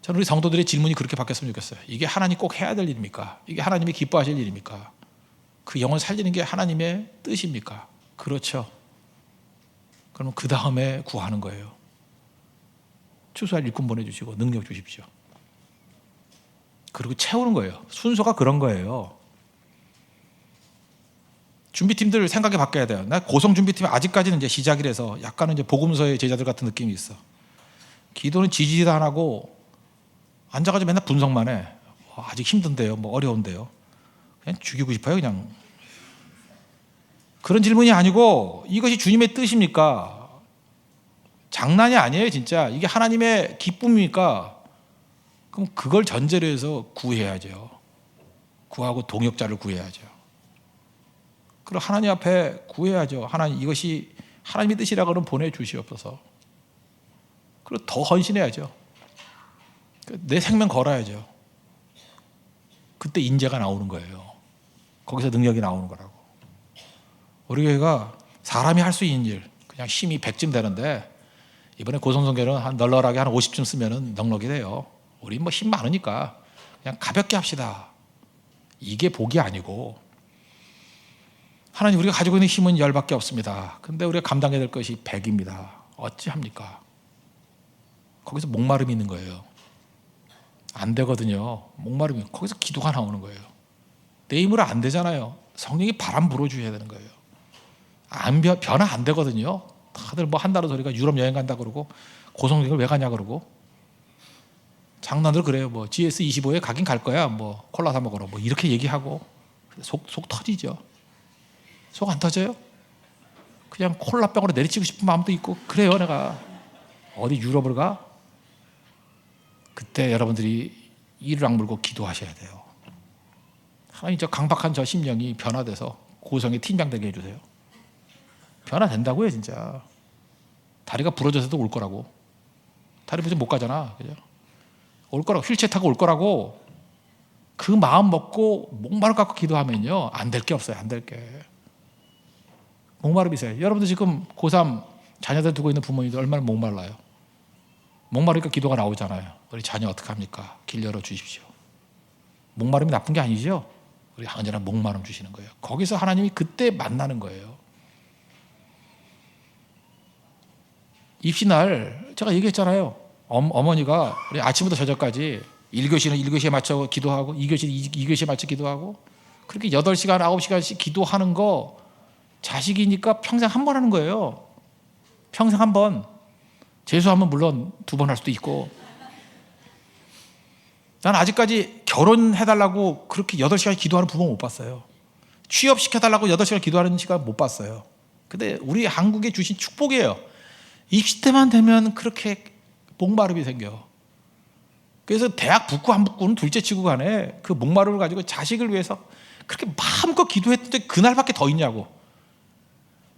저는 우리 성도들의 질문이 그렇게 바뀌었으면 좋겠어요. 이게 하나님 꼭 해야 될 일입니까? 이게 하나님이 기뻐하실 일입니까? 그 영혼 살리는 게 하나님의 뜻입니까? 그렇죠. 그러면 그 다음에 구하는 거예요. 추수할 일꾼 보내주시고 능력 주십시오. 그리고 채우는 거예요. 순서가 그런 거예요. 준비팀들 생각이 바뀌어야 돼요. 나 고성 준비팀이 아직까지는 이제 시작이라서 약간은 이제 복음서의 제자들 같은 느낌이 있어. 기도는 지지도 안 하고 앉아가지고 맨날 분석만 해. 아직 힘든데요, 뭐 어려운데요. 그냥 죽이고 싶어요, 그냥. 그런 질문이 아니고 이것이 주님의 뜻입니까? 장난이 아니에요, 진짜. 이게 하나님의 기쁨입니까? 그럼 그걸 전제로 해서 구해야죠. 구하고 동역자를 구해야죠. 그리고 하나님 앞에 구해야죠. 하나님, 이것이 하나님의 뜻이라 그러면 보내주시옵소서. 그리고 더 헌신해야죠. 내 생명 걸어야죠. 그때 인재가 나오는 거예요. 거기서 능력이 나오는 거라고. 우리 교회가 사람이 할 수 있는 일, 그냥 힘이 100쯤 되는데 이번에 고성성교는 한 널널하게 한 50쯤 쓰면 넉넉이 돼요. 우리 뭐 힘 많으니까 그냥 가볍게 합시다. 이게 복이 아니고, 하나님 우리가 가지고 있는 힘은 10밖에 없습니다. 근데 우리가 감당해야 될 것이 100입니다. 어찌합니까? 거기서 목마름이 있는 거예요. 안 되거든요. 목마름이. 거기서 기도가 나오는 거예요. 내 힘으로 안 되잖아요. 성령이 바람 불어주셔야 되는 거예요. 변화 안 되거든요. 다들 뭐 한다는 소리가 유럽 여행 간다 그러고 고성경을 왜 가냐 그러고 장난들 그래요. 뭐 GS25에 가긴 갈 거야. 뭐 콜라 사 먹으러 뭐 이렇게 얘기하고 속 터지죠. 속 안 터져요? 그냥 콜라병으로 내리치고 싶은 마음도 있고 그래요. 내가 어디 유럽을 가? 그때 여러분들이 이를 악물고 기도하셔야 돼요. 하나님 저 강박한 저 심령이 변화돼서 고성의 팀장 되게 해주세요. 변화된다고요 진짜. 다리가 부러져서도 올 거라고. 다리 부러져 못 가잖아. 그죠? 올 거라고. 휠체어 타고 올 거라고. 그 마음 먹고 목마름 갖고 기도하면요 안 될 게 없어요. 안 될 게. 목마름이세요. 여러분들 지금 고3 자녀들 두고 있는 부모님들 얼마나 목말라요. 목마르니까 기도가 나오잖아요. 우리 자녀 어떡합니까? 길 열어주십시오. 목마름이 나쁜 게 아니죠. 우리 언제나 목마름 주시는 거예요. 거기서 하나님이 그때 만나는 거예요. 입시날 제가 얘기했잖아요. 어머니가 우리 아침부터 저녁까지 1교시는 1교시에 맞춰 기도하고 2교시는 2교시에 맞춰 기도하고 그렇게 8시간 9시간씩 기도하는 거 자식이니까 평생 한 번 하는 거예요. 평생 한 번. 재수하면 물론 2번 할 수도 있고. 난 아직까지 결혼해달라고 그렇게 8시간 기도하는 부모 못 봤어요. 취업시켜달라고 8시간 기도하는 시간 못 봤어요. 근데 우리 한국에 주신 축복이에요. 입시 때만 되면 그렇게 목마름이 생겨. 그래서 대학 붙고 안 붙고는 둘째 치고 간에 그 목마름을 가지고 자식을 위해서 그렇게 마음껏 기도했는데 그날밖에 더 있냐고.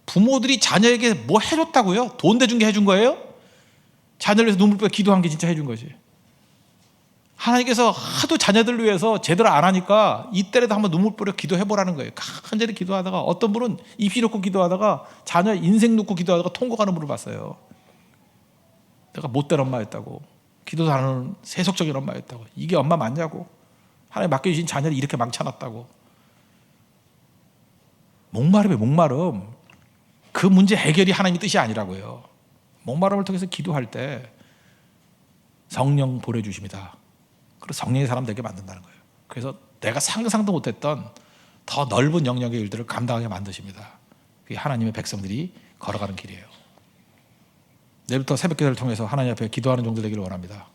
부모들이 자녀에게 뭐 해줬다고요? 돈 대준 게 해준 거예요? 자녀를 위해서 눈물 빼 기도한 게 진짜 해준 거지. 하나님께서 하도 자녀들을 위해서 제대로 안 하니까 이때라도 한번 눈물 뿌려 기도해보라는 거예요. 간절히 기도하다가 어떤 분은 입시 놓고 기도하다가 자녀 인생 놓고 기도하다가 통곡하는 분을 봤어요. 내가 못된 엄마였다고. 기도도 안 하는 세속적인 엄마였다고. 이게 엄마 맞냐고. 하나님 맡겨주신 자녀를 이렇게 망쳐놨다고. 목마름이에요. 목마름. 그 문제 해결이 하나님의 뜻이 아니라고요. 목마름을 통해서 기도할 때 성령 보내주십니다. 그리고 성령의 사람 되게 만든다는 거예요. 그래서 내가 상상도 못했던 더 넓은 영역의 일들을 감당하게 만드십니다. 그게 하나님의 백성들이 걸어가는 길이에요. 내일부터 새벽 기도를 통해서 하나님 앞에 기도하는 종들 되기를 원합니다.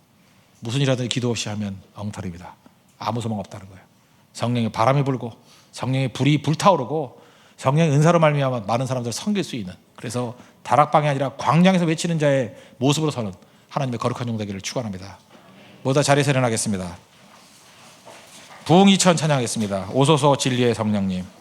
무슨 일하든 기도 없이 하면 엉터리입니다. 아무 소망 없다는 거예요. 성령의 바람이 불고 성령의 불이 불타오르고 성령의 은사로 말미암아 많은 사람들을 섬길 수 있는, 그래서 다락방이 아니라 광장에서 외치는 자의 모습으로 서는 하나님의 거룩한 종 되기를 축원합니다. 모두 자리에서 일어나겠습니다. 부흥 2000 찬양하겠습니다. 오소서 진리의 성령님.